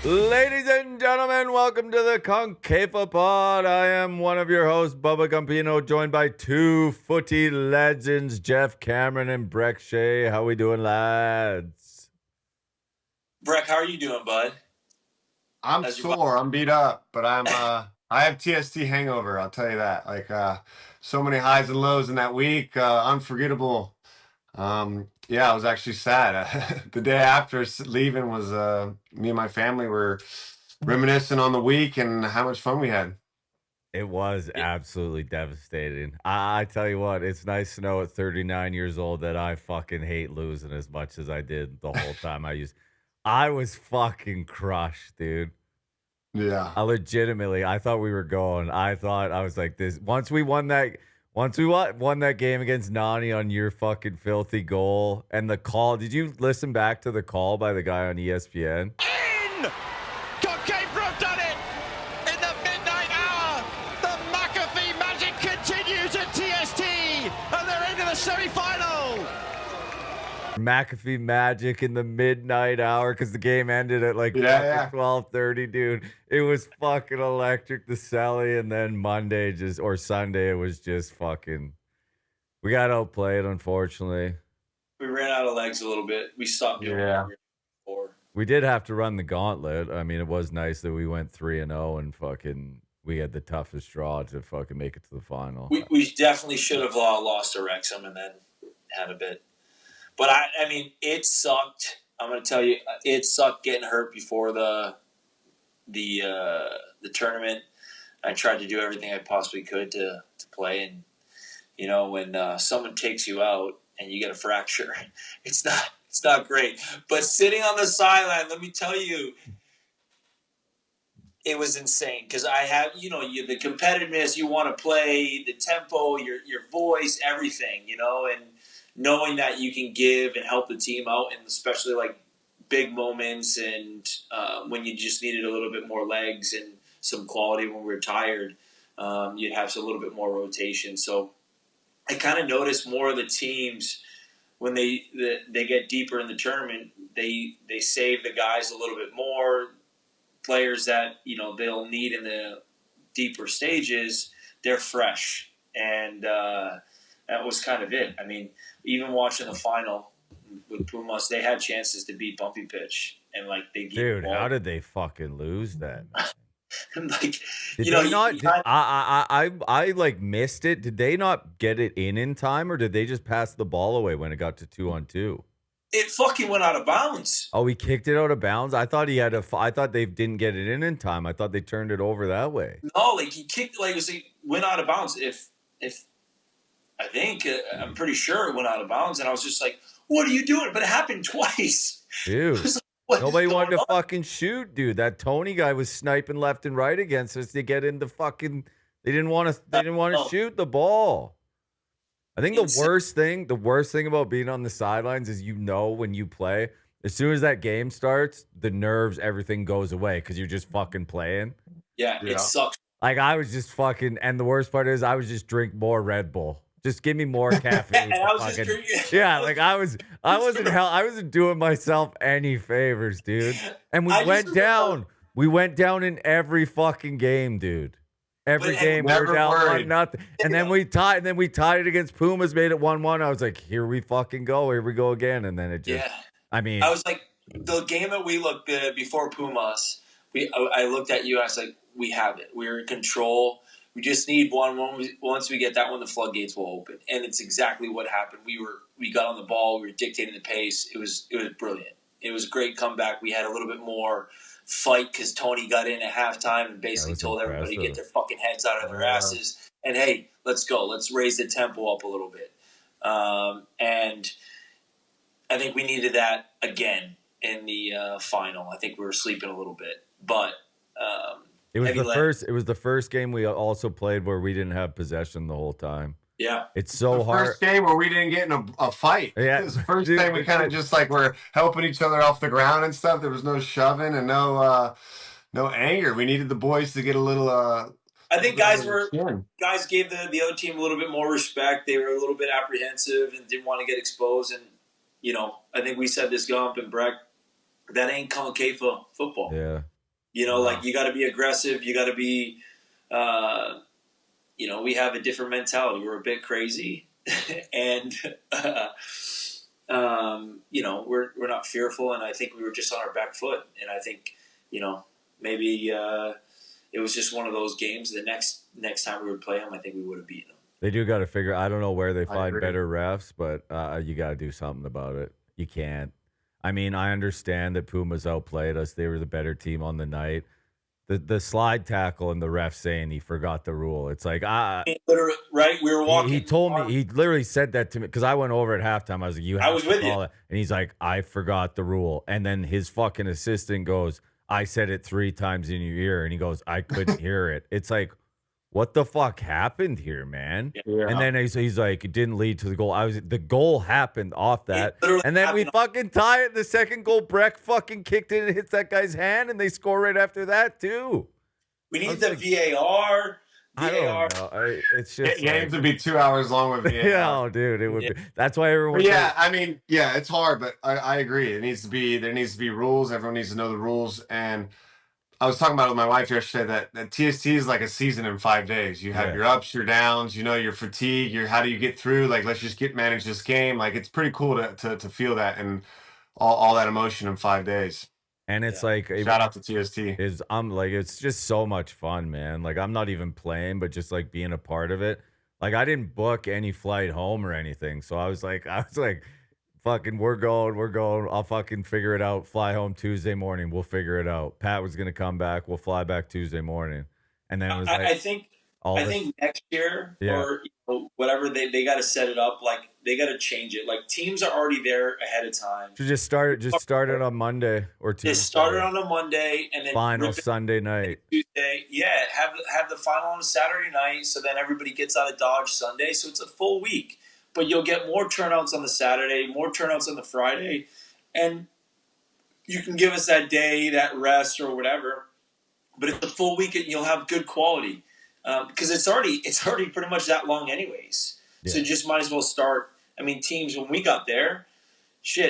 Ladies and gentlemen, welcome to the CONCAFA Pod. I am one of your hosts, Bubba Gumpino, joined by two footy legends, Geoff Cameron and Brek Shea. How we doing, lads? Brek, how are you doing, bud? I'm sore. I'm beat up, but I have TST hangover. I'll tell you that. Like so many highs and lows in that week, unforgettable. Yeah, I was actually sad. The day after leaving was me and my family were reminiscing on the week and how much fun we had. It was absolutely devastating. I tell you what, it's nice to know at 39 years old that I fucking hate losing as much as I did the whole time I was fucking crushed, dude. Yeah. I thought we were going. I was like this. Once we won that game against Nani on your fucking filthy goal and the call. Did you listen back to the call by the guy on ESPN? CONCAFA have done it in the midnight hour. The McAfee magic continues at TST, and they're into the semi-final. McAfee magic in the midnight hour because the game ended at like 12:30, dude. It was fucking electric. The Selly, and then Sunday, it was just fucking. We got outplayed, unfortunately. We ran out of legs a little bit. We stopped doing what we were before. We did have to run the gauntlet. I mean, it was nice that we went 3-0 and fucking we had the toughest draw to fucking make it to the final. We definitely should have lost to Wrexham and then had a bit. But I mean, it sucked. I'm going to tell you, it sucked getting hurt before the tournament. I tried to do everything I possibly could to play, and you know, when someone takes you out and you get a fracture, it's not great. But sitting on the sideline, let me tell you, it was insane because I have, the competitiveness, you want to play, the tempo, your voice, everything, and knowing that you can give and help the team out, and especially like big moments and when you just needed a little bit more legs and some quality when we were tired, you'd have a little bit more rotation. So I kind of noticed more of the teams when they get deeper in the tournament, they save the guys a little bit more. Players that they'll need in the deeper stages, they're fresh, and that was kind of it. I mean, even watching the final with Pumas, they had chances to beat Bumpy Pitch, and like they gave dude, how did they fucking lose that? Like, I like missed it. Did they not get it in time, or did they just pass the ball away when it got to 2-on-2? It fucking went out of bounds. Oh, he kicked it out of bounds. I thought I thought they didn't get it in time. I thought they turned it over that way. No, like he kicked, like it went out of bounds. If I think I'm pretty sure it went out of bounds, and I was just like, "What are you doing?" But it happened twice, dude. Nobody wanted to fucking shoot, dude. That Tony guy was sniping left and right against us to get into fucking. They didn't want to shoot the ball. I think the worst thing about being on the sidelines is when you play, as soon as that game starts, the nerves, everything goes away because you're just fucking playing. Yeah, it sucks. Like I was just fucking, and the worst part is I was just drink more Red Bull. Just give me more caffeine. And I was just drinking. Yeah, like I wasn't doing myself any favors, dude. And we went down. We went down in every fucking game, dude. Every game we were down 1-0. And then we tied. And then we tied it against Pumas, made it 1-1. I was like, here we fucking go. Here we go again. And then it just. Yeah. I mean, I was like, the game that we looked at before Pumas. I looked at you. I was like, we have it. We're in control. We just need one. Once we get that one, the floodgates will open, and it's exactly what happened. We got on the ball. We were dictating the pace. It was brilliant. It was a great comeback. We had a little bit more fight because Tony got in at halftime and basically told everybody to get their fucking heads out of their asses. And hey, let's go. Let's raise the tempo up a little bit. And I think we needed that again in the final. I think we were sleeping a little bit, but. It was the first game we also played where we didn't have possession the whole time. Yeah. It's so hard. First game where we didn't get in a fight. Yeah. It was the first game we kind of just like were helping each other off the ground and stuff. There was no shoving and no anger. We needed the boys to get a little I think guys gave the other team a little bit more respect. They were a little bit apprehensive and didn't want to get exposed. And, I think we said this, Gump and Brek, that ain't CONCAFA football. Yeah. You know, like you got to be aggressive. You got to be, we have a different mentality. We're a bit crazy, and we're not fearful. And I think we were just on our back foot. And I think, maybe it was just one of those games. The next time we would play them, I think we would have beaten them. They do got to figure. I don't know where they find agree. better refs, but you got to do something about it. You can't. I mean, I understand that Pumas outplayed us. They were the better team on the night. The slide tackle and the ref saying he forgot the rule. It's like Literally, right? We were walking. He told me. He literally said that to me because I went over at halftime. I was like, "You have was to with call you. it," and he's like, "I forgot the rule." And then his fucking assistant goes, "I said it 3 times in your ear," and he goes, "I couldn't hear it." It's like, what the fuck happened here, man? Yeah. And then he's like, it didn't lead to the goal. The goal happened off that. literally And then we happened. fucking tie it. The second goal, Brek fucking kicked it and hits that guy's hand, and they score right after that, too. We I need was the like, VAR. I don't know. It's just Games would be 2 hours long with VAR. yeah, oh, dude, it would be. That's why everyone. But yeah, I mean, yeah, it's hard, but I agree. There needs to be rules. Everyone needs to know the rules. And I was talking about it with my wife yesterday that TST is like a season in 5 days. You have your ups, your downs, your fatigue, how do you get through? Like, let's just manage this game. Like, it's pretty cool to feel that and all that emotion in 5 days. And it's like Shout out to TST. It's just so much fun, man. Like, I'm not even playing, but just like being a part of it. Like, I didn't book any flight home or anything, so I was like, fucking, we're going. I'll fucking figure it out. Fly home Tuesday morning. We'll figure it out. Pat was gonna come back. We'll fly back Tuesday morning. And then it was like, I think next year or whatever they got to set it up. Like they got to change it. Like teams are already there ahead of time. should just start it on Monday or Tuesday. Just start it on a Monday and then Final Sunday night. Tuesday. Yeah, have the final on a Saturday night. So then everybody gets out of Dodge Sunday. So it's a full week. But you'll get more turnouts on the Saturday, more turnouts on the Friday, and you can give us that day, that rest or whatever. But it's a full week and you'll have good quality because it's already pretty much that long anyways. Yeah. So just might as well start. I mean, teams when we got there,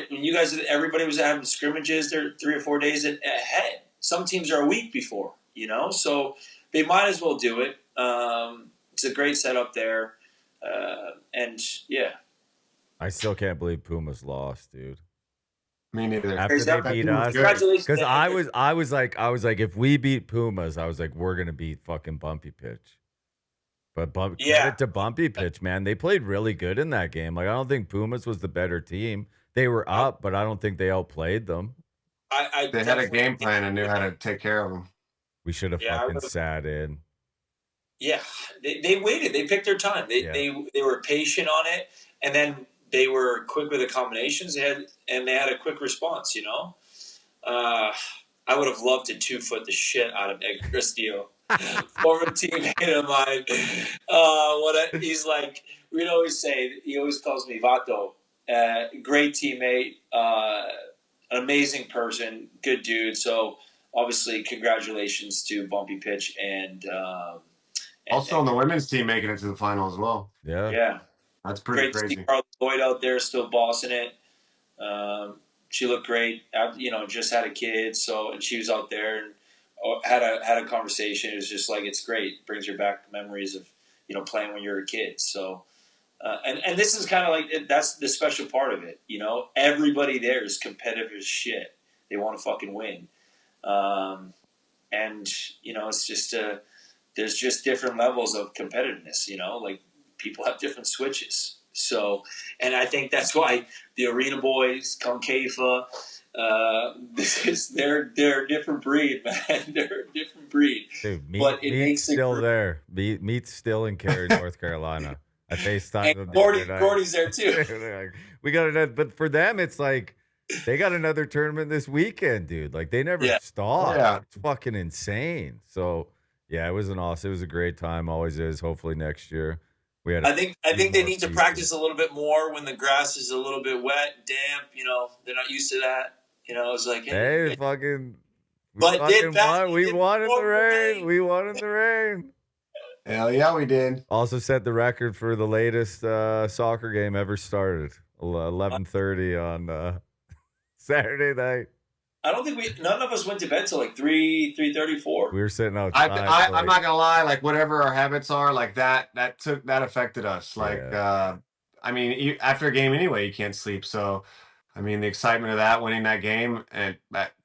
when you guys, everybody was having scrimmages, they're 3 or 4 days ahead. Some teams are a week before, so they might as well do it. It's a great setup there. And yeah, I still can't believe Pumas lost, dude. Me neither. After they beat us, congratulations. Because I was like, if we beat Pumas, I was like, we're gonna beat fucking Bumpy Pitch. But credit to Bumpy Pitch, man. They played really good in that game. Like, I don't think Pumas was the better team. They were up, but I don't think they outplayed them. They had a game plan and knew how to take care of them. We should have fucking sat in. Yeah, they waited. They picked their time. They were patient on it, and then they were quick with the combinations. They had a quick response. I would have loved to 2-foot the shit out of Ed Castillo, former teammate of mine. He's like, we'd always say. He always calls me Vato. Great teammate, an amazing person, good dude. So obviously, congratulations to Bumpy Pitch and. Also on the women's team making it to the final as well. Yeah. That's pretty great crazy. to see Carly Lloyd out there still bossing it. She looked great. Just had a kid, and she was out there and had a conversation. It was just like, it's great. It brings her back memories of playing when you were a kid. So and this is kind of like that's the special part of it. Everybody there is competitive as shit. They want to fucking win, and it's just there's just different levels of competitiveness, like people have different switches. So, and I think that's why the Arena Boys, CONCAFA, they're a different breed, man. They're a different breed. Dude, meat's still there. Meat's still in Cary, North Carolina. I FaceTimed them. Gordy's there too. We got it, but for them, it's like they got another tournament this weekend, dude. Like they never stop. Yeah. It's fucking insane. So. Yeah, it was it was a great time. Always is. Hopefully next year we had. I think they need to practice a little bit more when the grass is a little bit wet, damp. They're not used to that. It's like hey fucking. But we won in the rain. We won in the rain. Hell yeah, we did. Also set the record for the latest soccer game ever started. 11:30 on Saturday night. I don't think none of us went to bed till like 3:30, 4. We were sitting outside. I'm not gonna lie, like whatever our habits are, like that affected us. Like, I mean, after a game anyway, you can't sleep. So, I mean, the excitement of that, winning that game at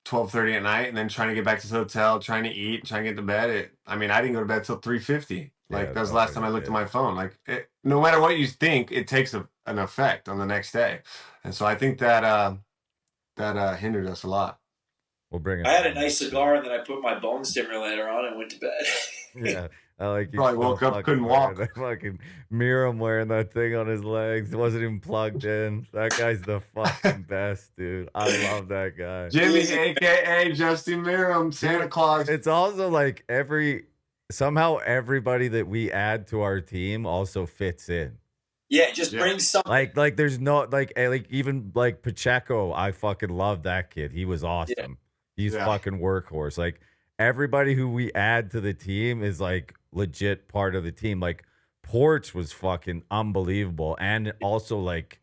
12:30 at night, and then trying to get back to the hotel, trying to eat, trying to get to bed. I mean, I didn't go to bed till 3:50. Like that was the last time I looked at my phone. Like, no matter what you think, it takes an effect on the next day, and so I think that hindered us a lot. We'll bring it. I had a nice cigar, and then I put my bone stimulator on and went to bed. Yeah, I like you. Probably woke up, couldn't walk. Fucking Miriam wearing that thing on his legs. It wasn't even plugged in. That guy's the fucking best, dude. I love that guy. Jimmy, aka Justin Miriam, Santa Claus. It's also like somehow everybody that we add to our team also fits in. Yeah, just bring something. Like there's no like even like Pacheco. I fucking love that kid. He was awesome. Yeah. He's fucking workhorse. Like everybody who we add to the team is like legit part of the team. Like Porch was fucking unbelievable, and also like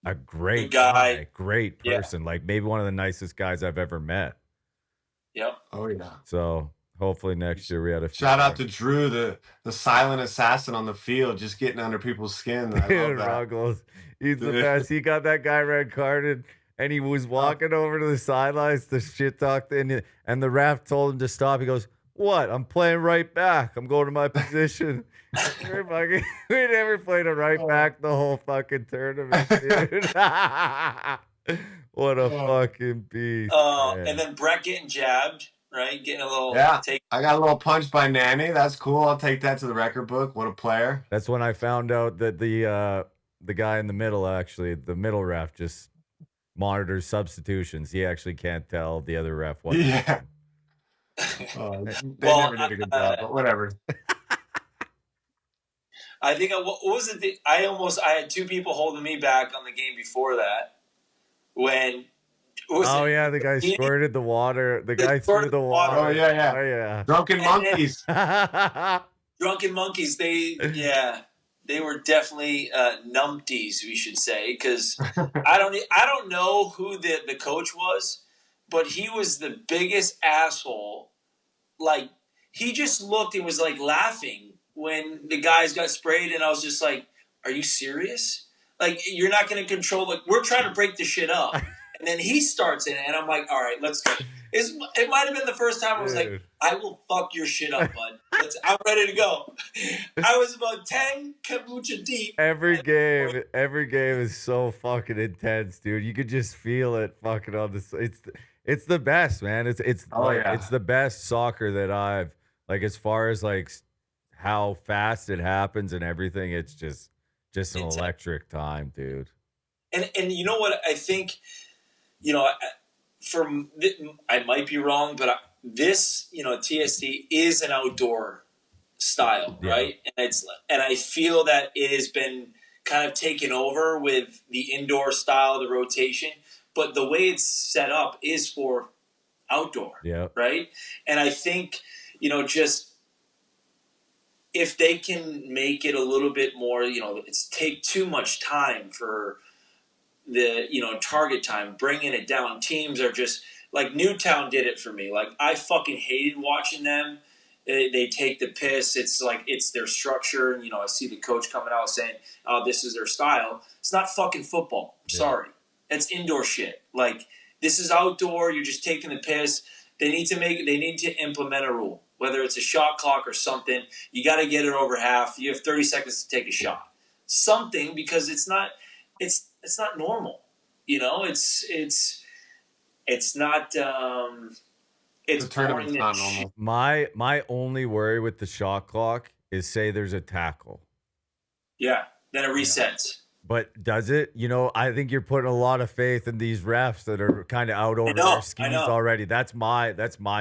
a great guy, great person. Like maybe one of the nicest guys I've ever met. Yep. Oh yeah. So hopefully next year we had a shout out to Drew, the silent assassin on the field, just getting under people's skin. I love that. Ruggles. He's the best. He got that guy red carded. And he was walking over to the sidelines to shit talk, and the ref told him to stop. He goes, "What? I'm playing right back. I'm going to my position." We never played a right back the whole fucking tournament, dude. What a fucking beast. And then Brett getting jabbed, right? Getting a little take. I got a little punch by Nanny. That's cool. I'll take that to the record book. What a player. That's when I found out that the guy in the middle, actually, the middle ref just monitors substitutions. He actually can't tell the other ref what. Yeah. They never did a good job, but whatever. I think what was it? I had two people holding me back on the game before that. When the guy squirted the water. The guy threw the water. Oh yeah. Drunken monkeys. Drunken monkeys. They were definitely numpties, we should say, because I don't know who the coach was, but he was the biggest asshole. Like, he just looked and was like laughing when the guys got sprayed, and I was just like, "Are you serious? Like, you're not going to control? Like, we're trying to break the shit up." And then he starts it, and I'm like, "All right, let's go." It might have been the first time I was like, "I will fuck your shit up, bud. I'm ready to go." I was about 10 kombucha deep. Every game is so fucking intense, dude. You could just feel it fucking on the. It's the best, man. It's the best soccer that I've like, as far as like how fast it happens and everything. It's just an electric time, dude. And you know what I think. I might be wrong, but this, TST is an outdoor style, right? And I feel that it has been kind of taken over with the indoor style, the rotation. But the way it's set up is for outdoor, right? And I think, just if they can make it a little bit more, it's take too much time for the target time, bringing it down. Teams are just like Newtown did it for me. Like, I fucking hated watching them. They take the piss. It's like it's their structure. And, I see the coach coming out saying, "Oh, this is their style." It's not fucking football. Sorry, it's indoor shit. Like, this is outdoor. You're just taking the piss. They need to implement a rule, whether it's a shot clock or something. You got to get it over half. You have 30 seconds to take a shot. Something, because it's not normal. It's not. It's the tournament's not normal. My only worry with the shot clock is, say there's a tackle. Yeah, then it resets. But does it? I think you're putting a lot of faith in these refs that are kind of out over their skis already. That's my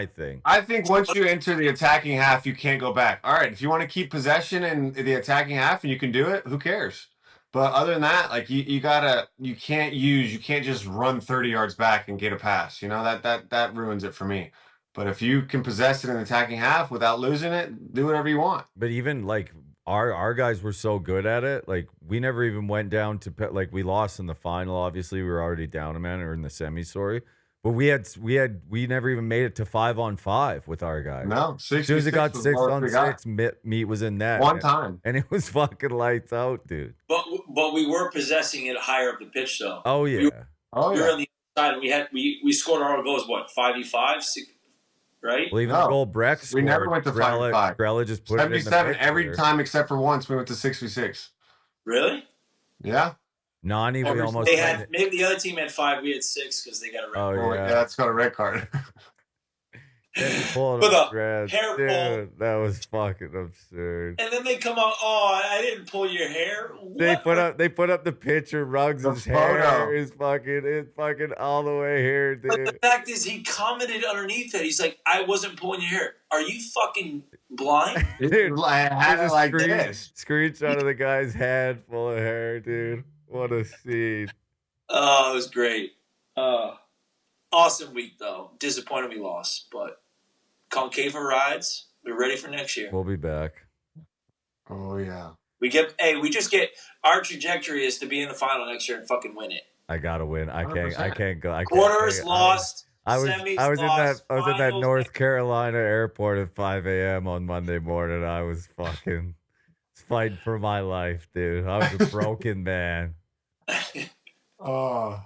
thing. I think once you enter the attacking half, you can't go back. All right, if you want to keep possession in the attacking half and you can do it, who cares? But other than that, like you can't just run 30 yards back and get a pass. That ruins it for me. But if you can possess it in the attacking half without losing it, do whatever you want. But even like our guys were so good at it. Like, we never even went down to, like, we lost in the final. Obviously, we were already down a man, or in the semis, sorry. But we never even made it to 5-on-5 with our guys. No, As soon as it got 6-on-6, meat was in net. One time. And it was fucking lights out, dude. But we were possessing it higher up the pitch, though. Oh, yeah. We were on the side, and we scored our goals, what, 5v5, 6, right? Well, even the goal Brek scored. We never went to 5v5. Grella just put 77 it in the every time except for once we went to 6v6. Really? Yeah. Nani, we almost maybe the other team had 5, we had 6 because they got a red card. Oh, yeah. That's got a red card. With a hair pull. That was fucking absurd. And then they come out, oh, I didn't pull your hair. What? They put up the picture. Ruggs' hair is fucking all the way here, dude. But the fact is, he commented underneath it. He's like, I wasn't pulling your hair. Are you fucking blind? Dude, I had it like this. Screenshot of the guy's head full of hair, dude. What a scene. Oh, it was great. Awesome week, though. Disappointed we lost, but CONCAFA rides. We're ready for next year. We'll be back. Oh, yeah. We just get our trajectory is to be in the final next year and fucking win it. I gotta win. I can't go. Quarters lost. I was in that finals. North Carolina airport at 5 a.m. on Monday morning. I was fucking fighting for my life, dude. I was a broken man. Oh,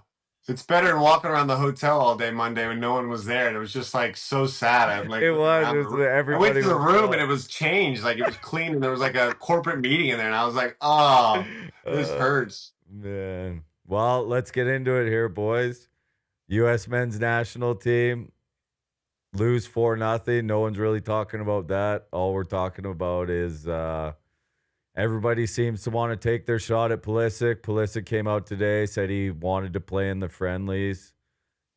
it's better than walking around the hotel all day Monday when no one was there. And it was just like so sad. I'm like, it was. Everybody I went to the room and it was changed. Like it was clean and there was like a corporate meeting in there. And I was like, oh, this hurts. Man. Well, let's get into it here, boys. U.S. men's national team lose 4-0. No one's really talking about that. All we're talking about is everybody seems to want to take their shot at Pulisic. Pulisic came out today, said he wanted to play in the friendlies.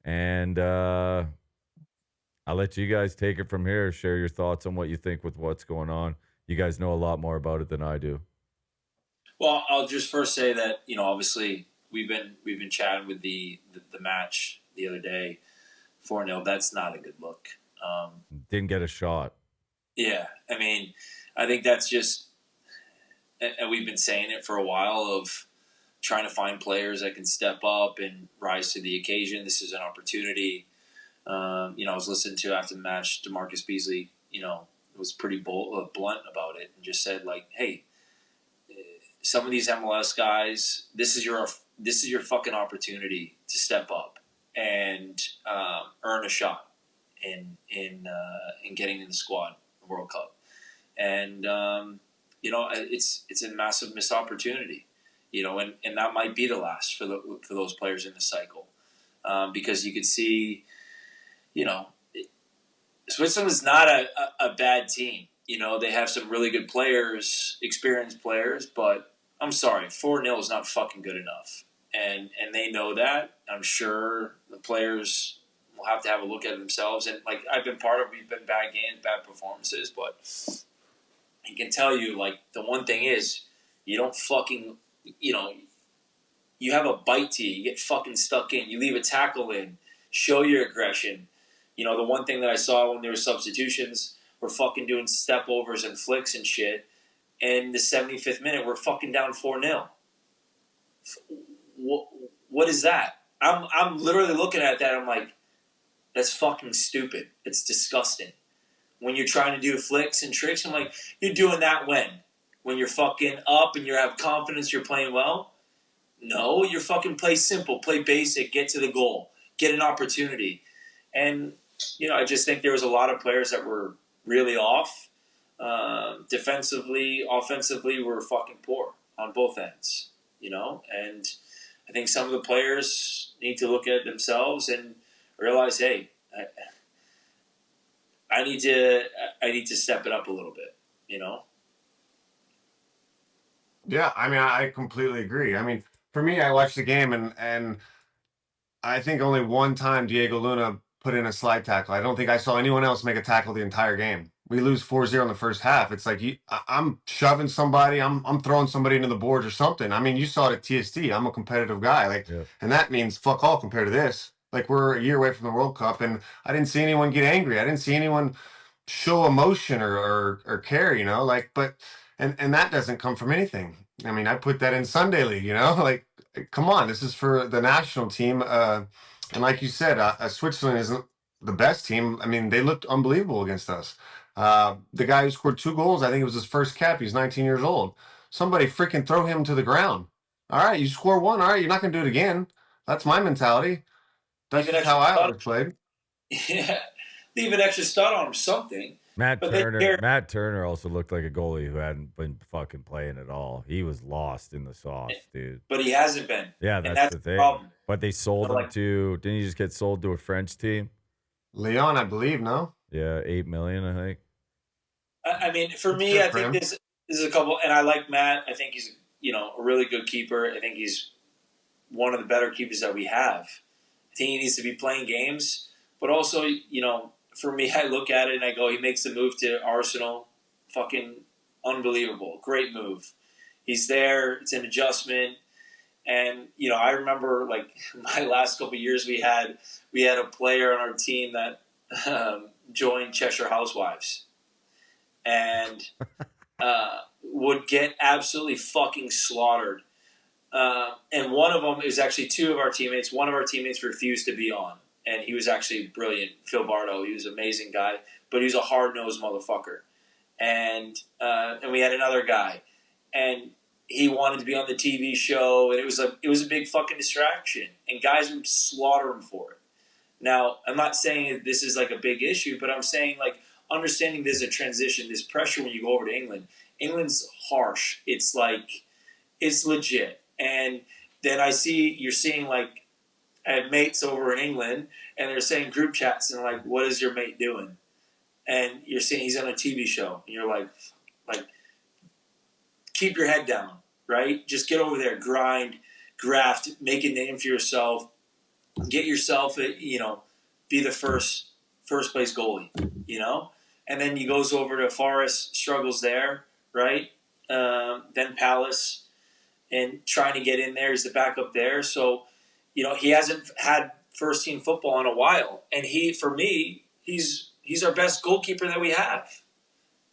And I'll let you guys take it from here. Share your thoughts on what you think with what's going on. You guys know a lot more about it than I do. Well, I'll just first say that, obviously we've been chatting with the match the other day, 4-0. That's not a good look. Didn't get a shot. Yeah. I mean, I think that's just, and we've been saying it for a while, of trying to find players that can step up and rise to the occasion. This is an opportunity. I was listening to after the match, DeMarcus Beasley, was pretty blunt about it and just said, like, hey, some of these MLS guys, this is your fucking opportunity to step up and earn a shot in getting in the squad, World Cup, and it's a massive missed opportunity, and that might be the last for those players in the cycle, because you could see, Switzerland is not a bad team. They have some really good players, experienced players, but I'm sorry, 4-0 is not fucking good enough. And they know that. I'm sure the players will have to have a look at themselves. And, like, we've been bad games, bad performances, but I can tell you, like, the one thing is, you don't fucking, you have a bite to you. You get fucking stuck in. You leave a tackle in. Show your aggression. The one thing that I saw when there were substitutions, we're fucking doing step overs and flicks and shit. And the 75th minute, we're fucking down 4-0. What is that? I'm literally looking at that. I'm like, that's fucking stupid. It's disgusting. When you're trying to do flicks and tricks, I'm like, you're doing that when you're fucking up and you have confidence you're playing well? No, you're fucking play simple, play basic, get to the goal, get an opportunity. And, I just think there was a lot of players that were really off. Defensively, offensively, we're fucking poor on both ends, and I think some of the players need to look at themselves and realize, hey, I need to step it up a little bit, Yeah, I mean, I completely agree. I mean, for me, I watched the game and I think only one time Diego Luna put in a slide tackle. I don't think I saw anyone else make a tackle the entire game. We lose 4-0 in the first half. It's like I'm shoving somebody, I'm throwing somebody into the boards or something. I mean, you saw it at TST. I'm a competitive guy, and that means fuck all compared to this. Like, we're a year away from the World Cup, and I didn't see anyone get angry. I didn't see anyone show emotion or care, but that doesn't come from anything. I mean, I put that in Sunday League, like, come on, this is for the national team. And like you said, Switzerland isn't the best team. I mean, they looked unbelievable against us. The guy who scored 2 goals, I think it was his first cap. He's 19 years old. Somebody freaking throw him to the ground. All right, you score one. All right, you're not going to do it again. That's my mentality. That's Leave an just how extra I always played. Yeah, leave an extra stud on him, something. Matt But they Turner. care. Matt Turner also looked like a goalie who hadn't been fucking playing at all. He was lost in the sauce, dude. But he hasn't been. Yeah, And that's the the thing. problem. But they sold So, him like- to. Didn't he just get sold to a French team? Leon, I believe, no? Yeah, $8 million, I think. I mean, for That's me, good I for think him. this is a couple, and I like Matt. I think he's a really good keeper. I think he's one of the better keepers that we have. I think he needs to be playing games, but also, for me, I look at it and I go, he makes the move to Arsenal, fucking unbelievable, great move. He's there. It's an adjustment, and I remember like my last couple of years, we had a player on our team that joined Cheshire Housewives. And would get absolutely fucking slaughtered. And one of them is actually two of our teammates. One of our teammates refused to be on, and he was actually brilliant. Phil Bardo, he was an amazing guy, but he was a hard-nosed motherfucker. And we had another guy, and he wanted to be on the TV show, and it was a big fucking distraction, and guys would slaughter him for it. Now, I'm not saying this is like a big issue, but I'm saying like understanding there's a transition, this pressure when you go over to England. England's harsh. It's like, it's legit. And then you're seeing like, I have mates over in England and they're saying group chats and like, what is your mate doing? And you're seeing he's on a TV show. And you're like, keep your head down, right? Just get over there, grind, graft, make a name for yourself, get yourself, be the first place goalie, And then he goes over to Forest, struggles there, right? Then Palace, and trying to get in there. He's the backup there. So, he hasn't had first team football in a while. And for me, he's our best goalkeeper that we have.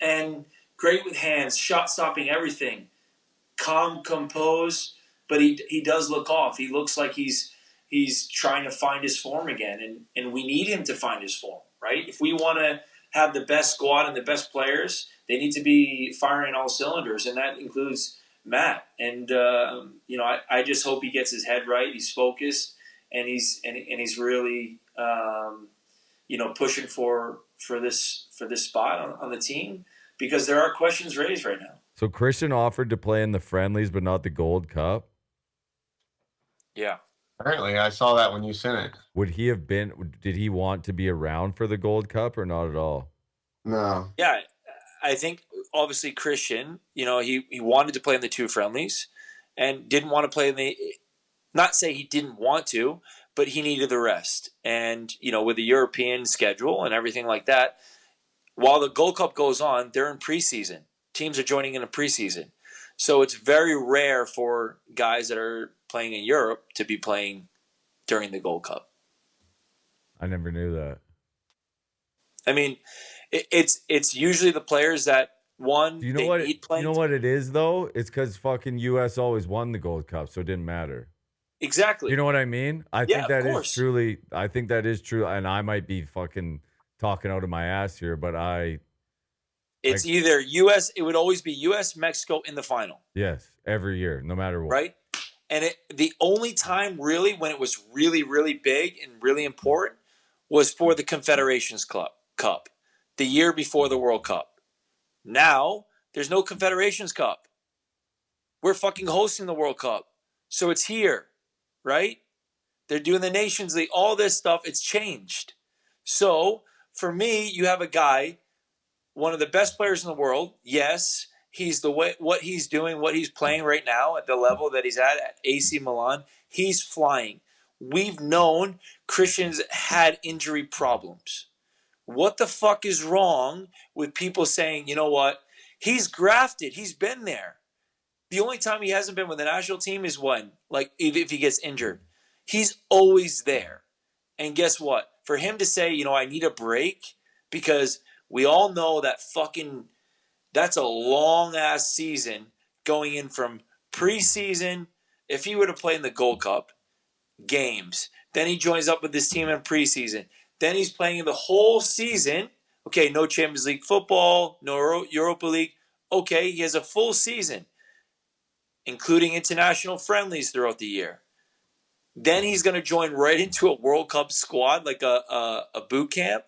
And great with hands, shot stopping, everything. Calm, composed, but he does look off. He looks like he's trying to find his form again. And we need him to find his form, right? If we want to have the best squad and the best players, they need to be firing all cylinders, and that includes Matt. And I just hope he gets his head right. He's focused, and he's really pushing for this spot on the team, because there are questions raised right now. So Christian offered to play in the friendlies, but not the Gold Cup. Yeah. Apparently, I saw that when you sent it. Would he have been? Did he want to be around for the Gold Cup or not at all? No. Yeah, I think obviously Christian, he wanted to play in the two friendlies and didn't want to play in the, not say he didn't want to, but he needed the rest. And, with the European schedule and everything like that, while the Gold Cup goes on, they're in preseason. Teams are joining in a preseason. So it's very rare for guys that are playing in Europe to be playing during the Gold Cup. I never knew that. I mean, it's usually the players that Do you know what? You know what it is though? It's because fucking U.S. always won the Gold Cup, so it didn't matter. Exactly. You know what I mean? I Yeah, think that of is course. truly. I think that is true, and I might be fucking talking out of my ass here, but It's either U.S. It would always be U.S. Mexico in the final. Yes, every year, no matter what. Right? And the only time really when it was really, really big and really important was for the Confederations Cup, the year before the World Cup. Now, there's no Confederations Cup. We're fucking hosting the World Cup. So it's here, right? They're doing the Nations League, all this stuff, it's changed. So, for me, you have a guy, one of the best players in the world. Yes, he's what he's doing, what he's playing right now at the level that he's at AC Milan. He's flying. We've known Christian's had injury problems. What the fuck is wrong with people saying, you know what? He's grafted. He's been there. The only time he hasn't been with the national team is when, like, if he gets injured. He's always there. And guess what? For him to say, I need a break, because we all know that that's a long-ass season going in from preseason, if he were to play in the Gold Cup, games, Then he joins up with his team in preseason. Then he's playing the whole season. Okay, no Champions League football, no Europa League. Okay, he has a full season, including international friendlies throughout the year. Then he's going to join right into a World Cup squad, like a boot camp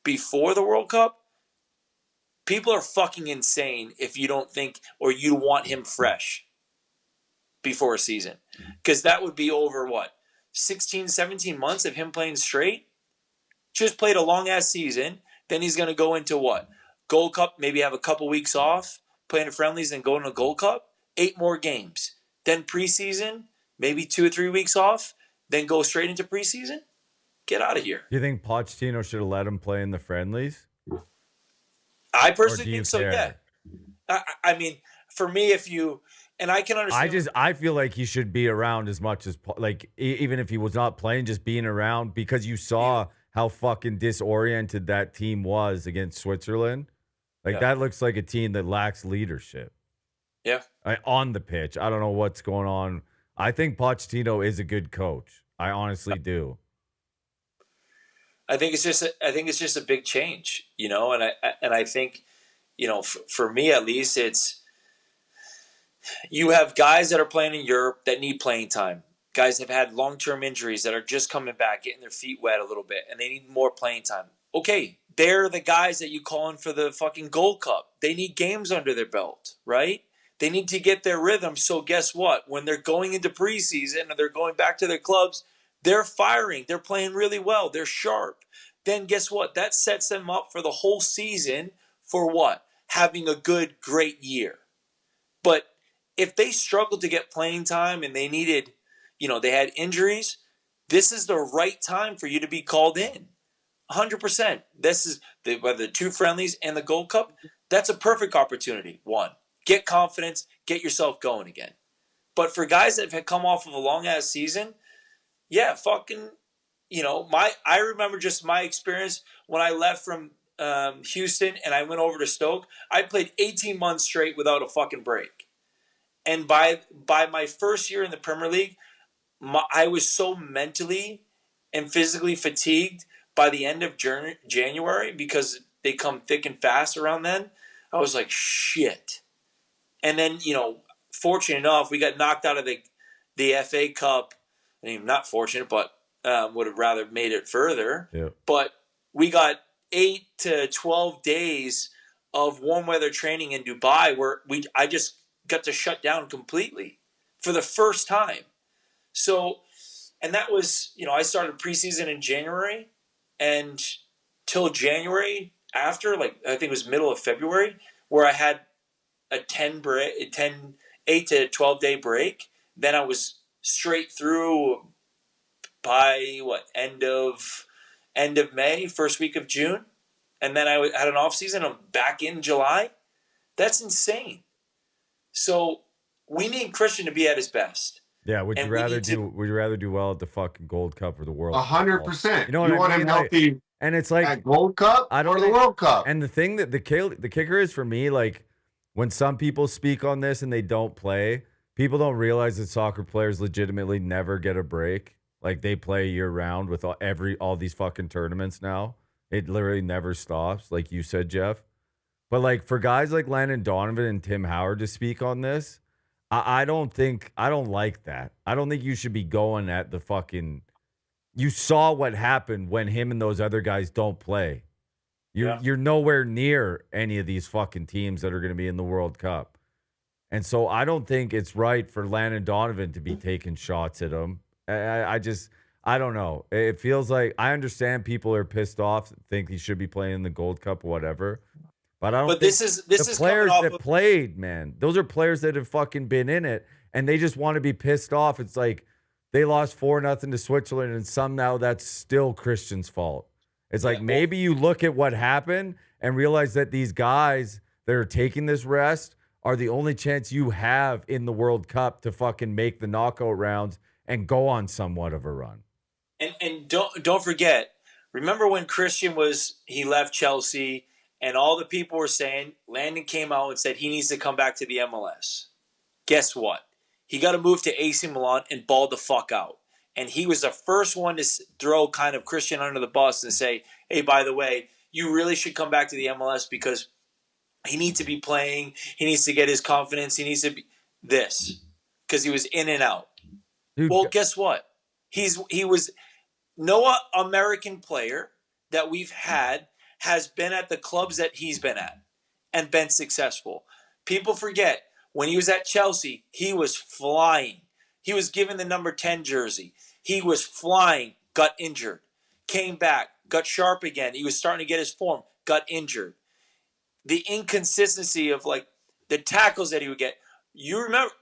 before the World Cup. People are fucking insane if you don't think or you want him fresh before a season. Because that would be over, 16, 17 months of him playing straight? Just played a long-ass season. Then he's going to go into Gold Cup, maybe have a couple weeks off, playing the friendlies, and go into Gold Cup. 8 more games. Then preseason, maybe 2 or 3 weeks off, then go straight into preseason? Get out of here. Do you think Pochettino should have let him play in the friendlies? I personally think so, yeah. I mean, for me, and I can understand. I feel like he should be around as much as, even if he was not playing, just being around, because you saw how fucking disoriented that team was against Switzerland. That looks like a team that lacks leadership. Yeah. On the pitch. I don't know what's going on. I think Pochettino is a good coach. I honestly do. I think it's just a big change, and I think, for me at least, it's you have guys that are playing in Europe that need playing time. Guys have had long-term injuries that are just coming back, getting their feet wet a little bit, and they need more playing time. Okay, they're the guys that you call in for the fucking Gold Cup. They need games under their belt, right? They need to get their rhythm. So guess what? When they're going into preseason or they're going back to their clubs, they're firing. They're playing really well. They're sharp. Then guess what? That sets them up for the whole season for what? Having a good, great year. But if they struggled to get playing time and they needed, they had injuries, this is the right time for you to be called in. 100%. This is whether the 2 friendlies and the Gold Cup, that's a perfect opportunity. 1, get confidence, get yourself going again. But for guys that have come off of a long-ass season, yeah, fucking, I remember just my experience when I left from Houston and I went over to Stoke. I played 18 months straight without a fucking break. And by my first year in the Premier League, I was so mentally and physically fatigued by the end of January, because they come thick and fast around then. I was like, shit. And then, fortunate enough, we got knocked out of the FA Cup. I mean, not fortunate, but would have rather made it further. Yeah. But we got 8 to 12 days of warm weather training in Dubai where I just got to shut down completely for the first time. So, and that was, I started preseason in January, and till January after, I think it was middle of February, where I had a 8 to 12 day break. Then I was straight through by end of May, first week of June, and then I had an off season. I'm back in July. That's insane. So we need Christian to be at his best. Yeah, would you rather do well at the fucking Gold Cup or the World Cup? 100%. You know what I want mean? him healthy, and it's like at Gold Cup or the World Cup. And the thing that the kicker is for me, when some people speak on this and they don't play, people don't realize that soccer players legitimately never get a break. They play year round with all these fucking tournaments now. It literally never stops, like you said, Jeff. But for guys like Landon Donovan and Tim Howard to speak on this, I don't like that. I don't think you should be going at the fucking. You saw what happened when him and those other guys don't play. You're nowhere near any of these fucking teams that are going to be in the World Cup. And so I don't think it's right for Landon Donovan to be taking shots at him. I don't know. It feels like I understand people are pissed off, think he should be playing in the Gold Cup or whatever. But I don't. But this is players that played, man. Those are players that have fucking been in it, and they just want to be pissed off. It's like they lost 4-0 to Switzerland, and somehow that's still Christian's fault. It's like maybe you look at what happened and realize that these guys that are taking this rest are the only chance you have in the World Cup to fucking make the knockout rounds and go on somewhat of a run. And don't forget. Remember when Christian he left Chelsea? And all the people were saying, Landon came out and said he needs to come back to the MLS. Guess what? He got to move to AC Milan and balled the fuck out. And he was the first one to throw kind of Christian under the bus and say, hey, by the way, you really should come back to the MLS because he needs to be playing. He needs to get his confidence. He needs to be this because he was in and out. Dude, Well, guess what? He was no American player that we've had has been at the clubs that he's been at and been successful. People forget when he was at Chelsea, he was flying. He was given the number 10 jersey. He was flying, got injured, came back, got sharp again. He was starting to get his form, got injured. The inconsistency of like the tackles that he would get. You remember,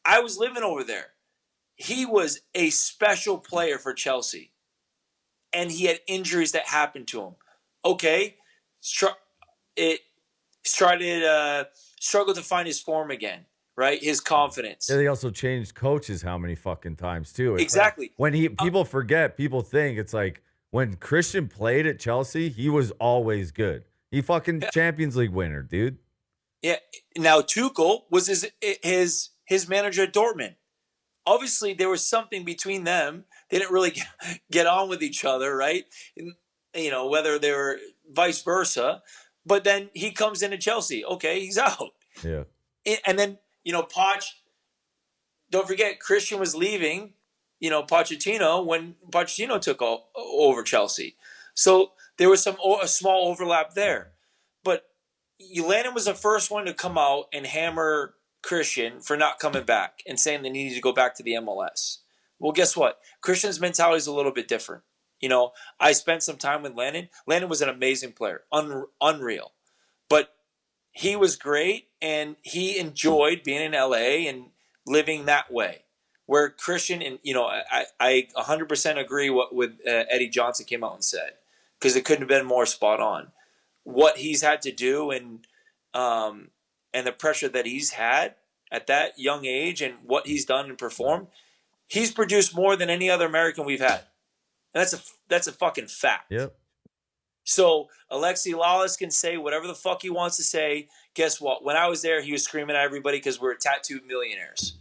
I was living over there. He was a special player for Chelsea. And he had injuries that happened to him. Okay, it struggled to find his form again, right? His confidence. Yeah, they also changed coaches how many fucking times too? It's exactly. Like when people forget, people think it's like when Christian played at Chelsea, he was always good. He fucking Champions League winner, dude. Yeah. Now Tuchel was his manager at Dortmund. Obviously, there was something between them. They didn't really get on with each other, right? You know, whether they were vice versa. But then he comes into Chelsea. Okay, he's out. Yeah. And then, you know, don't forget, Christian was leaving, you know, Pochettino when Pochettino took over Chelsea. So there was a small overlap there. But Landon was the first one to come out and hammer Christian for not coming back and saying they needed to go back to the MLS. Well, guess what? Christian's mentality is a little bit different. You know, I spent some time with Landon. Landon was an amazing player, unreal. But he was great, and he enjoyed being in LA and living that way. Where Christian, and you know, I 100% agree with Eddie Johnson came out and said, because it couldn't have been more spot on. What he's had to do and the pressure that he's had at that young age and what he's done and performed, he's produced more than any other American we've had. And that's a fucking fact. Yep. So Alexi Lawless can say whatever the fuck he wants to say. Guess what? When I was there, he was screaming at everybody because we're tattooed millionaires.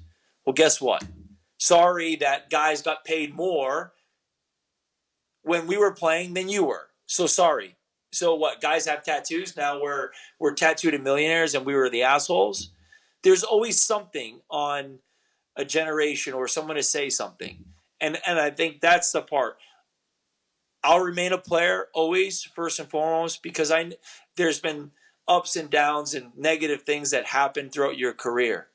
Well, guess what? Sorry that guys got paid more when we were playing than you were. So sorry. So what? Guys have tattoos. Now we're tattooed millionaires and we were the assholes. There's always something on a generation or someone to say something. And I think that's the part. I'll remain a player always, first and foremost, because there's been ups and downs and negative things that happen throughout your career.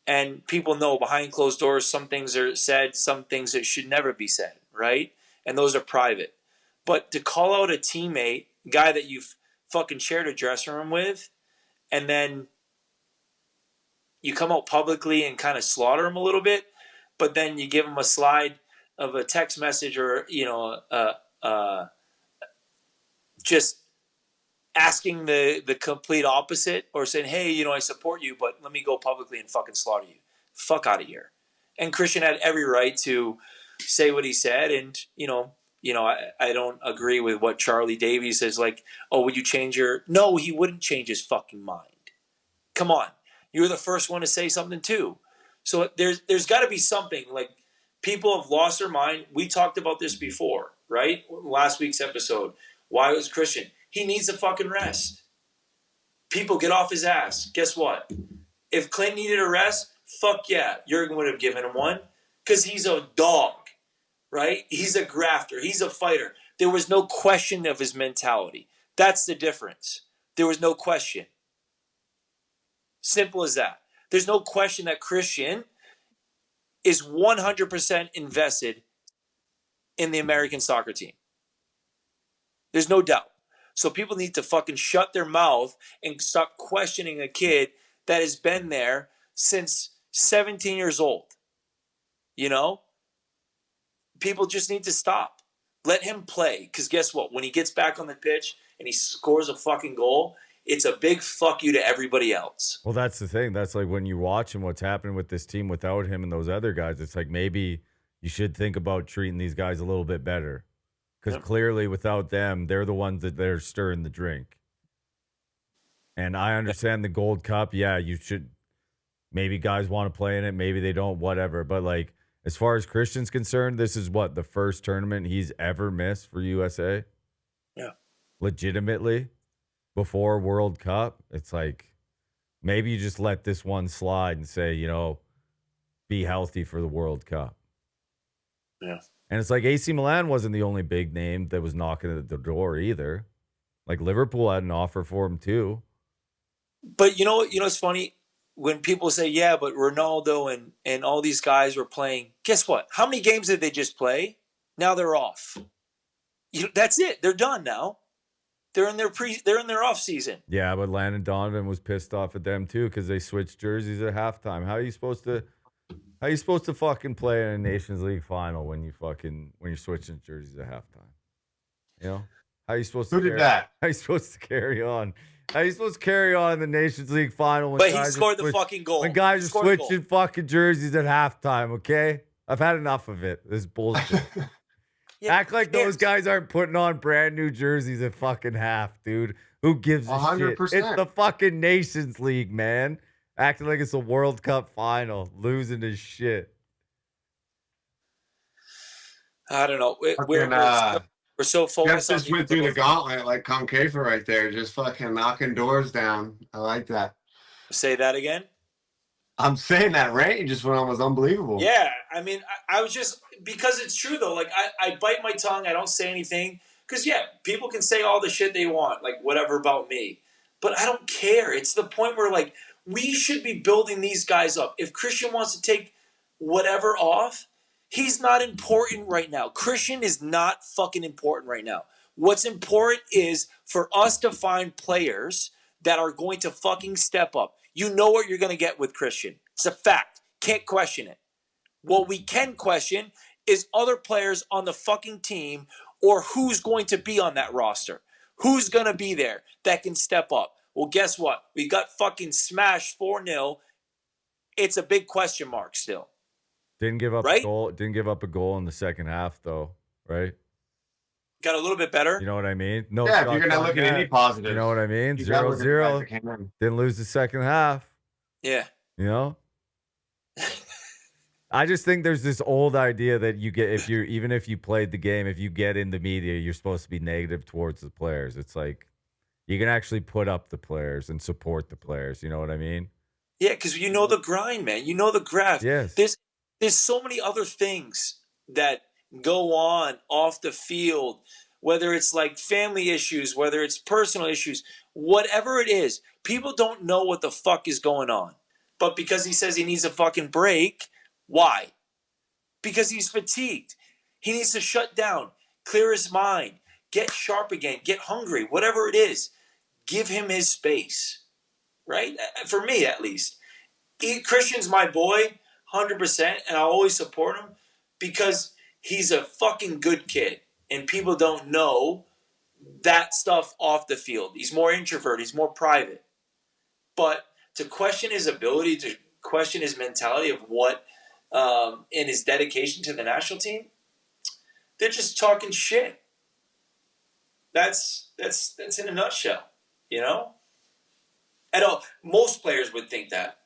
And people know behind closed doors, some things are said, some things that should never be said, right? And those are private. But to call out a teammate, guy that you've fucking shared a dressing room with, and then you come out publicly and kind of slaughter him a little bit, but then you give him a slide of a text message or, you know, just asking the complete opposite or saying, hey, you know, I support you, but let me go publicly and fucking slaughter you. Fuck out of here. And Christian had every right to say what he said. And, you know, I don't agree with what Charlie Davies says, like, oh, would you change your... No, he wouldn't change his fucking mind. Come on. You're the first one to say something too. So there's got to be something. Like, people have lost their mind. We talked about this before, right? Last week's episode. Why was Christian? He needs a fucking rest. People get off his ass. Guess what? If Clint needed a rest, fuck yeah, Jurgen would have given him one because he's a dog, right? He's a grafter. He's a fighter. There was no question of his mentality. That's the difference. There was no question. Simple as that. There's no question that Christian is 100% invested in the American soccer team. There's no doubt. So people need to fucking shut their mouth and stop questioning a kid that has been there since 17 years old. You know? People just need to stop. Let him play. Because guess what? When he gets back on the pitch and he scores a fucking goal, it's a big fuck you to everybody else. Well, that's the thing. That's like when you watch and what's happening with this team without him and those other guys, it's like maybe you should think about treating these guys a little bit better. Because clearly without them, they're the ones that they're stirring the drink. And I understand the Gold Cup. Yeah, you should. Maybe guys want to play in it. Maybe they don't, whatever. But like As far as Christian's concerned, this is what, the first tournament he's ever missed for USA? Yeah. Legitimately, before World Cup. It's like, maybe you just let this one slide and say, be healthy for the World Cup. Yeah. And it's like AC Milan wasn't the only big name that was knocking at the door either. Like Liverpool had an offer for him too. But you know what's funny? When people say, yeah, but Ronaldo and all these guys were playing, guess what? How many games did they just play? Now they're off. That's it. They're done now. They're in their off season. Yeah, but Landon Donovan was pissed off at them too because they switched jerseys at halftime. How are you supposed to fucking play in a Nations League final when you're switching jerseys at halftime? How are you supposed to Who did that? How are you supposed to carry on? How are you supposed to carry on in the Nations League final when But he scored the fucking goal. When guys are switching fucking jerseys at halftime, okay? I've had enough of it. This bullshit. Yeah, Act like those guys aren't putting on brand new jerseys at fucking half, dude. Who gives a 100%. shit? It's the fucking Nations League, man. Acting like it's a World Cup final. Losing his shit. I don't know. We're so Jeff focused on just went through the gauntlet like CONCAFA right there, just fucking knocking doors down. I like that. Say that again. I'm saying that rain just went on was unbelievable. Yeah, I mean, I was just because it's true though. Like I bite my tongue. I don't say anything because people can say all the shit they want, like whatever about me, but I don't care. It's the point where like we should be building these guys up. If Christian wants to take whatever off, he's not important right now. Christian is not fucking important right now. What's important is for us to find players that are going to fucking step up. You know what you're going to get with Christian. It's a fact. Can't question it. What we can question is other players on the fucking team or who's going to be on that roster. Who's going to be there that can step up? Well, guess what? We got fucking smashed 4-0. It's a big question mark still. Didn't give up Right? a goal. Didn't give up a goal in the second half, though, right? Got a little bit better. You know what I mean? No. Yeah, if you're gonna look at any positive, you know what I mean? you gotta look at the 0-0. guys that came in. Didn't lose the second half. Yeah. I just think there's this old idea that you get even if you played the game, if you get in the media, you're supposed to be negative towards the players. It's like you can actually put up the players and support the players. You know what I mean? Yeah, because you know the grind, man. You know the graft. Yes. There's so many other things that go on off the field, whether it's like family issues, whether it's personal issues, whatever it is. People don't know what the fuck is going on. But because he says he needs a fucking break, why? Because he's fatigued. He needs to shut down, clear his mind, get sharp again, get hungry, whatever it is. Give him his space, right? For me, at least. Christian's my boy, 100%, and I'll always support him because he's a fucking good kid, and people don't know that stuff off the field. He's more introverted. He's more private. But to question his ability, to question his mentality of what and his dedication to the national team, they're just talking shit. That's in a nutshell, you know? And most players would think that.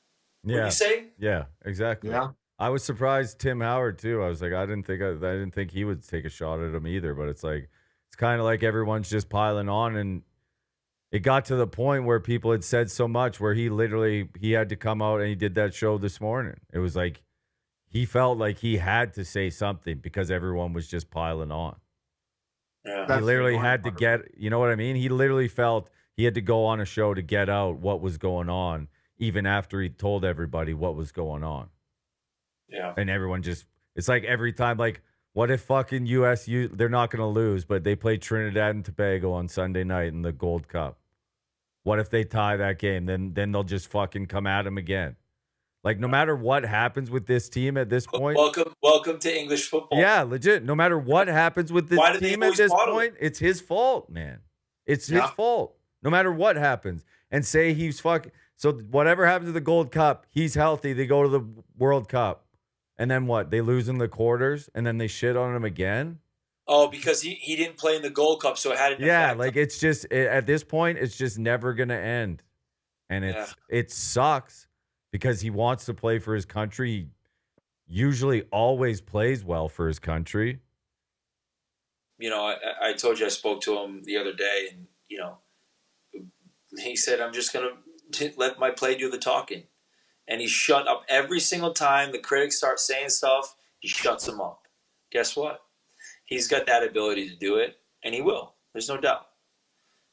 Yeah. Would you say? Yeah, exactly. Yeah. I was surprised Tim Howard too. I was like, I didn't think he would take a shot at him either. But it's like it's kind of like everyone's just piling on, and it got to the point where people had said so much where he had to come out and he did that show this morning. It was like he felt like he had to say something because everyone was just piling on. Yeah. He literally had to get, you know what I mean? He literally felt he had to go on a show to get out what was going on, even after he told everybody what was going on. Yeah. And everyone just, it's like every time, like, what if fucking they're not going to lose, but they play Trinidad and Tobago on Sunday night in the Gold Cup? What if they tie that game? Then they'll just fucking come at him again. Like, no matter what happens with this team at this point. Welcome to English football. Yeah, legit. No matter what happens with this team at this point, it's his fault, man. It's his fault. No matter what happens. And say he's fucking. So whatever happens to the Gold Cup, he's healthy. They go to the World Cup. And then what? They lose in the quarters and then they shit on him again? Oh, because he didn't play in the Gold Cup, so it had an effect. Like it's just, at this point, it's just never going to end. And it sucks because he wants to play for his country. usually always plays well for his country. You know, I told you I spoke to him the other day, and you know, he said, "I'm just gonna let my play do the talking," and he shut up every single time the critics start saying stuff. He shuts them up. Guess what? He's got that ability to do it, and he will. There's no doubt.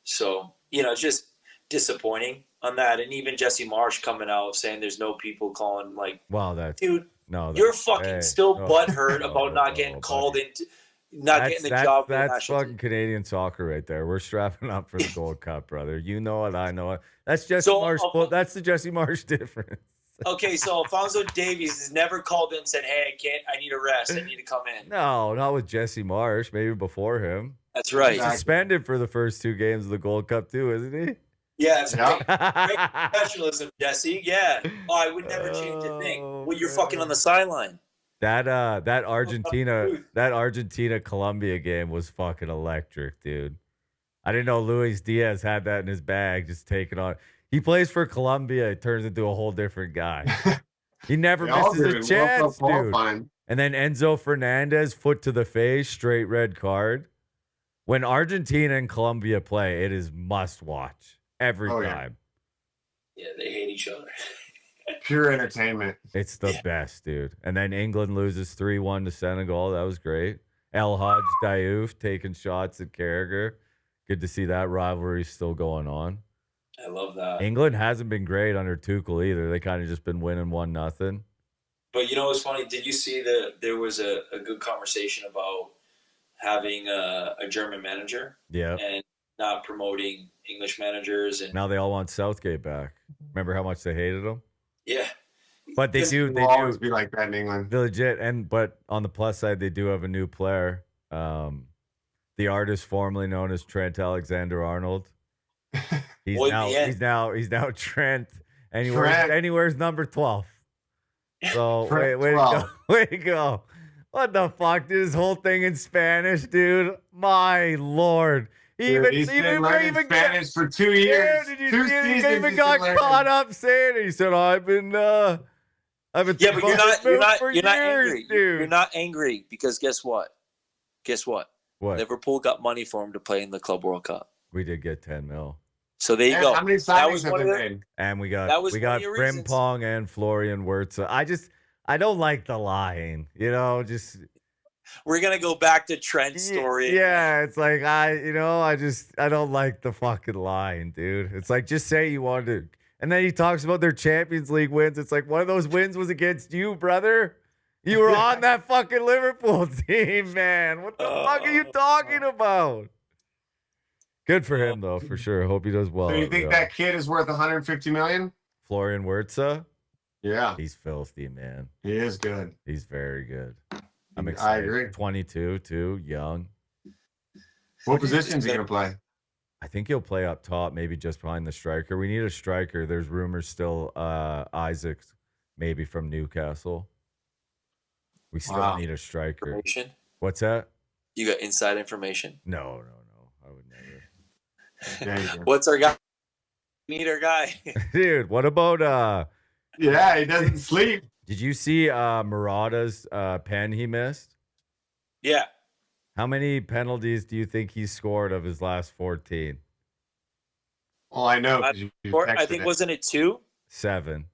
So, you know, it's just disappointing on that. And even Jesse Marsh coming out saying there's no people calling, like, wow, that's dude, no, you're fucking still butthurt no, about not getting called into, not getting the job. That's fucking Canadian soccer right there. We're strapping up for the Gold Cup, brother. You know it, I know it. That's Jesse Marsh. That's the Jesse Marsh difference. Okay, so Alphonso Davies has never called in and said, "Hey, I need a rest. I need to come in." No, not with Jesse Marsh. Maybe before him. That's right. He's suspended for the first 2 games of the Gold Cup too, isn't he? Yeah, it's great professionalism, Jesse. Yeah. Oh, I would never change a thing. Well, you're fucking on the sideline. That Argentina Colombia game was fucking electric, dude. I didn't know Luis Diaz had that in his bag, just taking on. He plays for Colombia. He turns into a whole different guy. He never misses a chance, dude. And then Enzo Fernandez, foot to the face, straight red card. When Argentina and Colombia play, it is must watch every time. Yeah, they hate each other. Pure entertainment. It's the best, dude. And then England loses 3-1 to Senegal. That was great. El Hadj Diouf taking shots at Carragher. Good to see that rivalry still going on. I love that. England hasn't been great under Tuchel either. They kind of just been winning 1-0. But you know what's funny? Did you see that there was a good conversation about having a German manager? Yeah. And not promoting English managers. And now they all want Southgate back. Remember how much they hated him? Yeah. But they do always be like that in England. Legit. But on the plus side, they do have a new player. The artist formerly known as Trent Alexander-Arnold. He's now Trent. Anywhere's number 12. So way to go. What the fuck? Dude, this whole thing in Spanish, dude. My lord. He's been learning Spanish for 2 years. Yeah, did you see it? He even got caught up saying it. He said, I've been yeah, but you're not angry. Dude. You're not angry because guess what? What? Liverpool got money for him to play in the Club World Cup. We did get 10 mil. So there you go. How many signings have been made? And we got Frimpong and Florian Wirtz. I don't like the lying, just we're gonna go back to Trent's story. Yeah, it's like I don't like the fucking lying, dude. It's like just say you wanted to. And then he talks about their Champions League wins. It's like one of those wins was against you, brother. You were on that fucking Liverpool team, man. What the fuck are you talking about? Good for him, though, for sure. Hope he does well. So you think that kid is worth 150 million? Florian Wirtz? Yeah. He's filthy, man. He is good. He's very good. I'm excited. I agree. 22, too, young. What position is he going to play? I think he'll play up top, maybe just behind the striker. We need a striker. There's rumors still Isaacs, maybe from Newcastle. We still need a striker. Information? What's that? You got inside information? No. I would never. What's our guy? Need our guy. Dude, what about yeah, he doesn't sleep. Did you see Murata's pen he missed? Yeah. How many penalties do you think he scored of his last 14? Oh, I know. I think wasn't it 2? 7.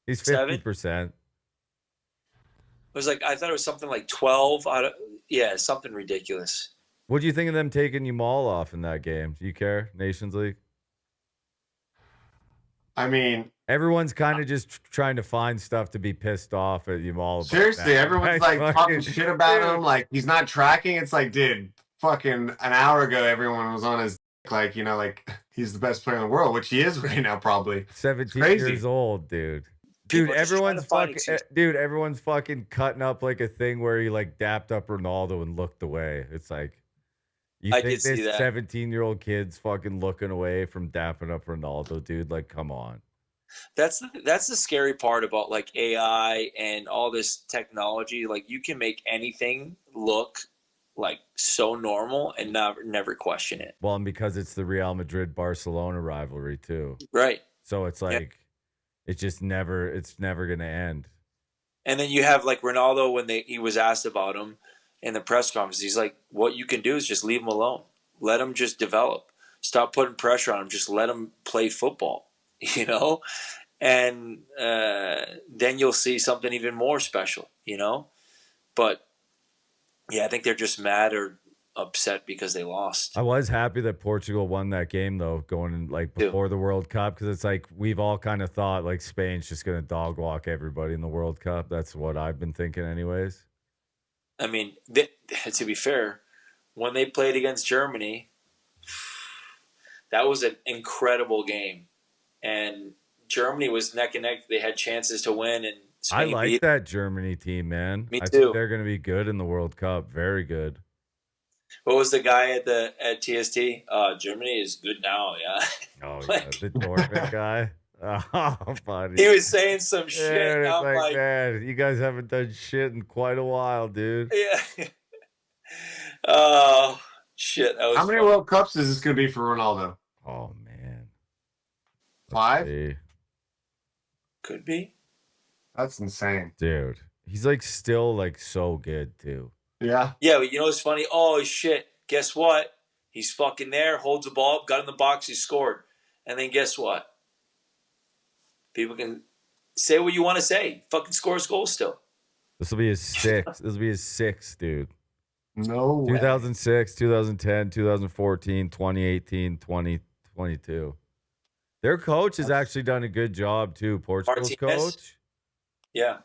He's 50%. It was like I thought it was something like 12 out of something ridiculous. What do you think of them taking Yamal off in that game? Do you care? Nations League? I mean, everyone's kind of just trying to find stuff to be pissed off at Yamal about. Seriously, everyone's like talking shit about him. Like he's not tracking. It's like, dude, fucking an hour ago, everyone was on his like he's the best player in the world, which he is right now, probably. 17 years old, dude. Dude, everyone's fucking cutting up like a thing where he like dapped up Ronaldo and looked away. It's like, you think this 17-year-old kid's fucking looking away from dapping up Ronaldo, dude? Like, come on. That's the scary part about like AI and all this technology. Like, you can make anything look like so normal and never question it. Well, and because it's the Real Madrid-Barcelona rivalry too, right? So it's like it's never gonna end. And then you have like Ronaldo when he was asked about him in the press conference. He's like, what you can do is just leave him alone. Let him just develop. Stop putting pressure on him. Just let him play football, you know? And then you'll see something even more special, you know? But, yeah, I think they're just mad or upset because they lost. I was happy that Portugal won that game, though, going in, like before the World Cup, because it's like we've all kind of thought like Spain's just going to dog walk everybody in the World Cup. That's what I've been thinking anyways. I mean, to be fair, when they played against Germany, that was an incredible game. And Germany was neck and neck. They had chances to win, and Spain I like that Germany team, man. Me I too. think they're going to be good in the World Cup. Very good. What was the guy at TST? Germany is good now, yeah. Oh, Like- yeah, the Dortmund guy. Oh, buddy. He was saying some shit. Dude, And it's I'm like, man, you guys haven't done shit in quite a while, dude. yeah. Oh, shit. That was How many funny. World Cups is this going to be for Ronaldo? Oh, man. 5? See. Could be. That's insane. Dude, he's like still like so good, too. Yeah. Yeah, but you know what's funny? Oh, shit. Guess what? He's fucking there, holds the ball, got in the box, he scored. And then guess what? People can say what you want to say. Fucking scores goals still. This will be his sixth. This will be his sixth, dude. No way. 2006, 2010, 2014, 2018, 2022. Their coach has actually done a good job, too. Portugal's Martinez? coach. Yeah.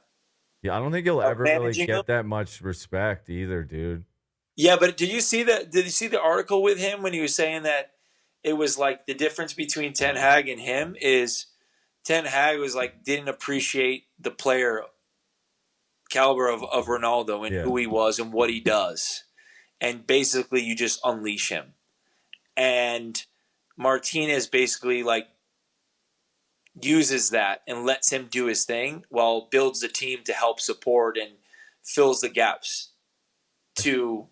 Yeah, I don't think he'll ever really managing get him? that much respect either, dude. Yeah, but did you see the article with him when he was saying that it was like the difference between Ten Hag and him is Ten Hag was like didn't appreciate the player caliber of Ronaldo and Yeah. who he was and what he does. And basically you just unleash him. And Martinez basically like uses that and lets him do his thing while builds the team to help support and fills the gaps to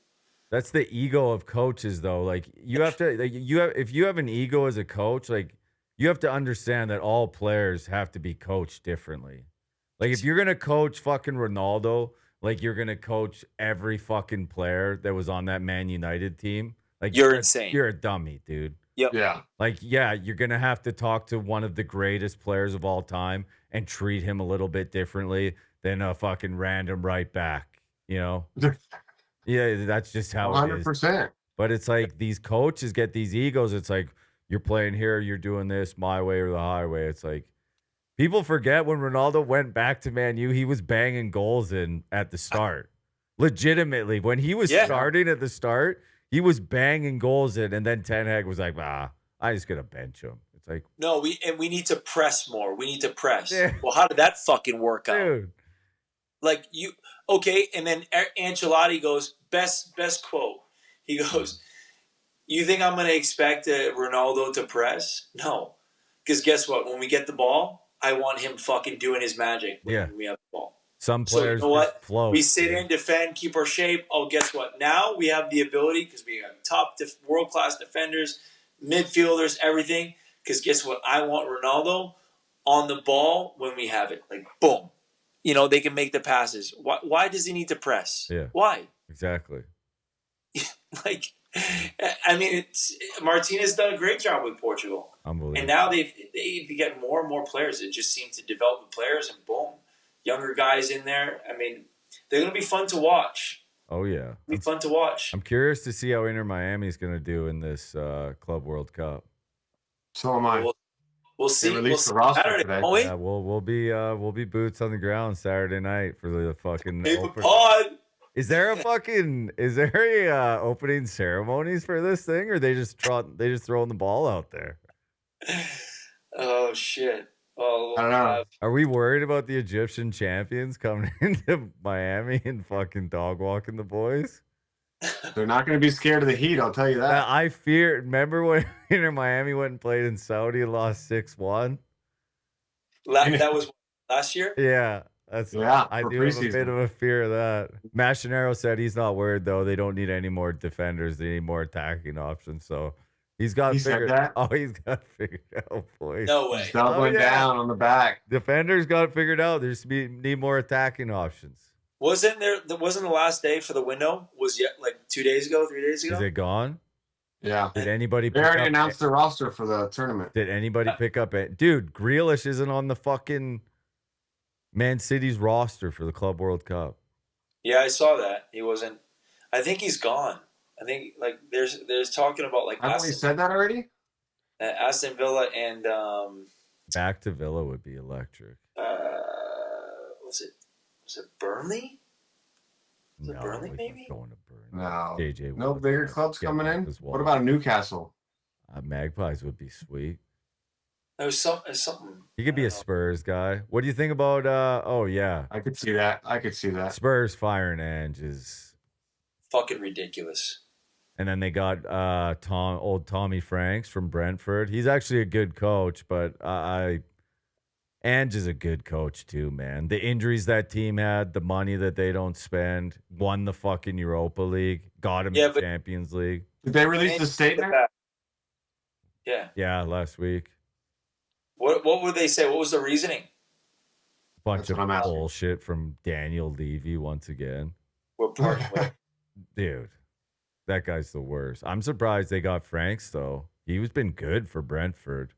That's the ego of coaches, though. Like you have to, like if you have an ego as a coach, like you have to understand that all players have to be coached differently. Like if you're gonna coach fucking Ronaldo, like you're gonna coach every fucking player that was on that Man United team, like You're insane. You're a dummy, dude. Yeah. Like, yeah, you're going to have to talk to one of the greatest players of all time and treat him a little bit differently than a fucking random right back, you know? Yeah, that's just how it is. 100%. But it's like these coaches get these egos. It's like, you're playing here, you're doing this my way or the highway. It's like, people forget when Ronaldo went back to Man U, he was banging goals in at the start. Legitimately, when he was starting at the start, he was banging goals in, and then Ten Hag was like, I just gonna bench him. It's like, no, we need to press more. We need to press. Yeah. Well, how did that fucking work out? dude, Like you okay, and then Ancelotti goes, best quote. He goes, you think I'm gonna expect Ronaldo to press? No. Because guess what? When we get the ball, I want him fucking doing his magic when we have the ball. some So players you know what? just float. We sit in, defend, keep our shape. Oh, guess what? Now we have the ability because we have top world-class defenders, midfielders, everything. Because guess what? I want Ronaldo on the ball when we have it. Like, boom. You know, they can make the passes. Why does he need to press? Yeah. Why? Exactly. Like, I mean, Martinez done a great job with Portugal. Unbelievable. And now they get more and more players. It just seems to develop the players and boom. Younger guys in there. I mean, they're going to be fun to watch. Oh, yeah. It'll be fun to watch. I'm curious to see how Inter Miami is going to do in this Club World Cup. So am I. We'll see. They We'll released see the roster Saturday, today. won't we? Yeah, we'll be boots on the ground Saturday night for the fucking Paper open. pod. Is there a opening ceremonies for this thing, or they just throwing the ball out there? Oh shit. Oh, I don't know. Are we worried about the Egyptian champions coming into Miami and fucking dog walking the boys? They're not going to be scared of the heat, I'll tell you that. I fear. Remember when Inter Miami went and played in Saudi and lost 6-1? that was last year. Yeah, I for do have a preseason. bit of a fear of that. Machinero said he's not worried though. They don't need any more defenders. They need more attacking options. So He's got He said figured. that? Oh, he's got figured out, boys. No way. He's doubling Oh, yeah. down on the back. Defenders got it figured out. There's need more attacking options. Wasn't the last day for the window? Was yet like 2 days ago, 3 days ago? Is it gone? Yeah. Did anybody? They already announced the roster for the tournament. Did anybody pick up it? Dude, Grealish isn't on the fucking Man City's roster for the Club World Cup. Yeah, I saw that. He wasn't. I think he's gone. I think like there's talking about like Haven't we said that already? Aston Villa and Back to Villa would be electric. was it Burnley? Was it Burnley, he's maybe? not going to Burnley. No. JJ No Watt's bigger gonna clubs get coming back in? as well. What about Newcastle? Magpies would be sweet. There was something. He could be a Spurs guy. What do you think about? Oh yeah, I could see that. Spurs firing Ange is Fucking ridiculous. And then they got old Tommy Franks from Brentford. He's actually a good coach, but Ange is a good coach too, man. The injuries that team had, the money that they don't spend, won the fucking Europa League, got him in the Champions League. Did they release the statement? Yeah. Yeah, last week. What would they say? What was the reasoning? Bunch of bullshit from Daniel Levy once again. We're partying with. Dude, that guy's the worst. I'm surprised they got Franks though. He's been good for Brentford.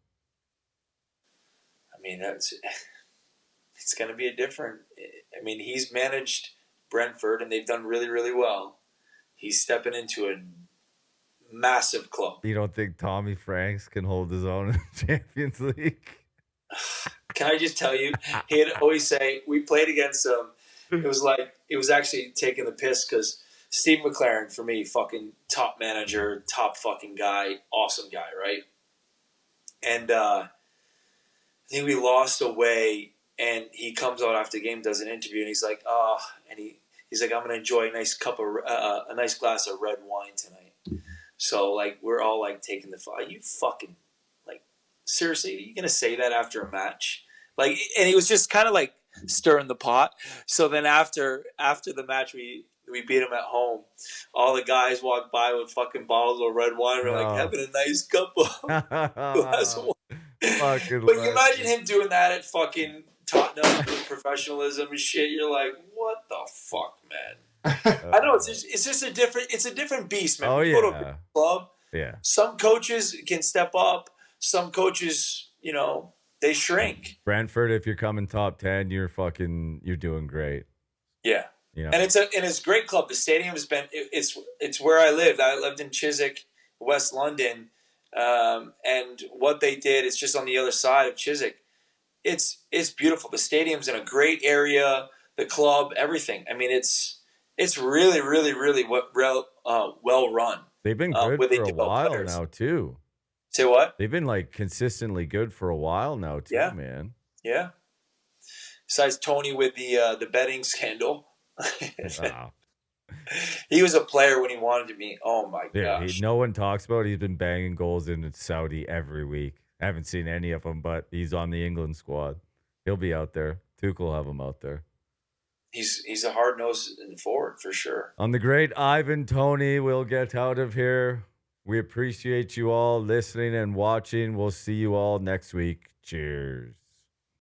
I mean, it's going to be a different. I mean, he's managed Brentford, and they've done really, really well. He's stepping into a massive club. You don't think Tommy Franks can hold his own in the Champions League? Can I just tell you, he'd always say, we played against him. It was actually taking the piss because Steve McLaren, for me, fucking top manager, top fucking guy, awesome guy, right? And I think we lost away, and he comes out after the game, does an interview, and he's like, he's like, I'm gonna enjoy a nice a nice glass of red wine tonight. So like, we're all like taking the fight. You fucking like, seriously, are you gonna say that after a match? Like, and he was just kind of like stirring the pot. So then after the match, we beat him at home. All the guys walked by with fucking bottles of red wine. We're like having a nice cup of glass of wine. But you imagine him doing that at fucking Tottenham with professionalism and shit. You're like, what the fuck, man? I know it's just a different beast, man. Oh You yeah, go to a club. Yeah. Some coaches can step up. Some coaches, they shrink. Brentford, if you're coming top 10, you're doing great. Yeah. You know? And it's a great club. The stadium has been it's where I lived. I lived in Chiswick, West London, and what they did is just on the other side of Chiswick. It's beautiful. The stadium's in a great area. The club, everything. I mean, it's really, really, really well run. They've been good for a while now too. Say what? They've been like consistently good for a while now too, man. Yeah. Besides Tony with the betting scandal. Wow. He was a player when he wanted to be. Oh my gosh. No one talks about it. He's been banging goals in Saudi every week. I haven't seen any of them, but he's on the England squad. He'll be out there. Tuchel will have him out there. He's a hard-nosed forward for sure. On the great Ivan Toney, we'll get out of here. We appreciate you all listening and watching. We'll see you all next week. Cheers.